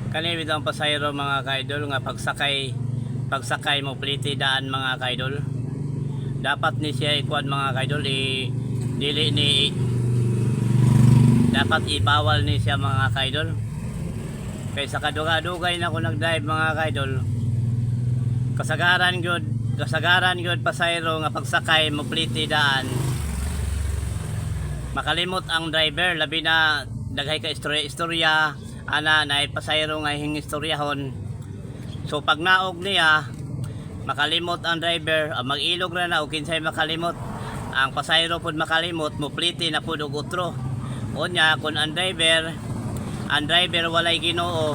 Kani bitaw pasayro mga kaidol nga pagsakay mo pliti daan mga kaidol. Dapat ni siya ikuan mga kaidol dapat ibawal ni siya mga kaidol. Kaysa kaduga-dugay na ko nag-drive mga kaidol. Kasagaran gyud pasayro nga pagsakay mo pliti daan. Makalimot ang driver labi na daghay ka istorya ana na pasayro nga hing istoryahon. So pag naog niya makalimot ang driver, mag-ilog ra na o kinsay makalimot. Ang pasayro pud makalimot, mopliti na pud og utro. Unya kun ang driver walay Ginoo,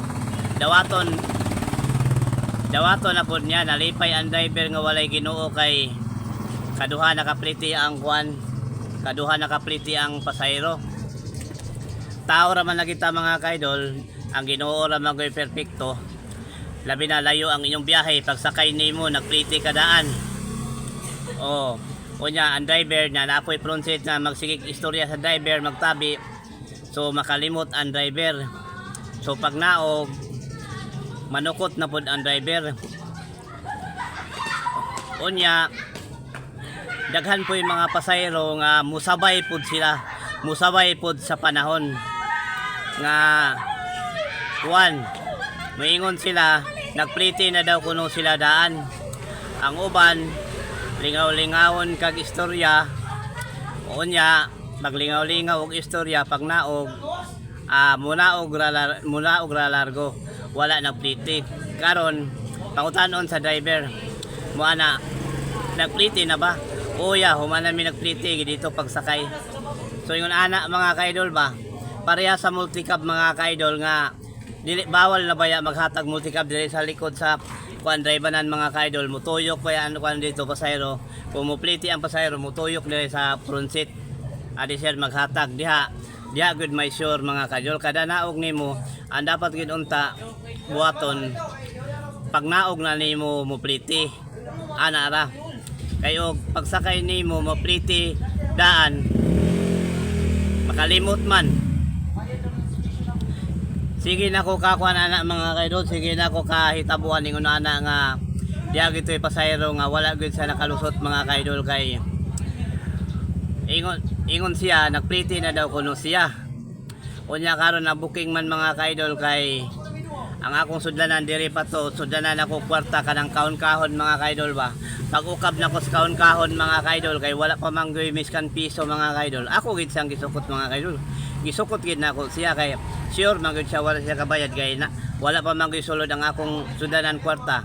dawaton na pud niya, nalipay ang driver nga walay Ginoo kay kaduha nakapliti ang pasayro. Tao ra man na kita mga kaidol, ang Ginoo ra man gyud perpekto. Labi na layo ang inyong biyahe, pagsakay nimo nagpliti ka daan. Unya ang driver na napoy front seat na magsigig istorya sa driver magtabi. So makalimot ang driver. So pag naog manukot na pud ang driver. Unya daghan po yung mga pasayro nga musabay pud sa panahon nga moingon sila nagpliti na daw kuno sila daan. Ang uban lingaw-lingawon kag istorya. Unya maglingaw-lingaw og istorya pag naog muna og largo wala nagpliti. Karon pangutanon sa driver mo ana nagpliti na ba? Uya humana mi nagpliti dito pagsakay. So yung ana mga kaidol ba pareha sa multicab mga kaidol nga dili bawal na baya maghatag multicab dili sa likod sa kuan driveran mga kaidol, mutuyok pa yan kuan dito pasayro. Kung mupliti ang pasayro mutuyok dili sa front seat. Adi sir maghatag diha good may sure mga kaidol. Kada naog nimo ang dapat gid unta buhaton pag naog na nimo mupliti ana ra. Kayo pagsakay nimo mupliti daan makalimot man. Sige na ko kakuan ana mga kaidol, sige na ko kahitabuhan ningon ana nga diya gitoy pasayro nga wala gid sa nakalusot mga kaidol kay ingon siya nagpliti na daw kuno siya. Unya karon na booking man mga kaidol kay ang akong sudlanan diri pa to, sudlanan ako kwarta kanang kahon-kahon mga kaidol ba. Pag ukab na ko sa kahon-kahon mga kaidol kay wala pa manggoy miskan piso mga kaidol. Ako gid siyang gisukot mga kaidol. Gisukot gid na ako siya kay sure magud siya wala siya kabayad kay na wala pa manggoy sulod ang akong sudlanan kwarta.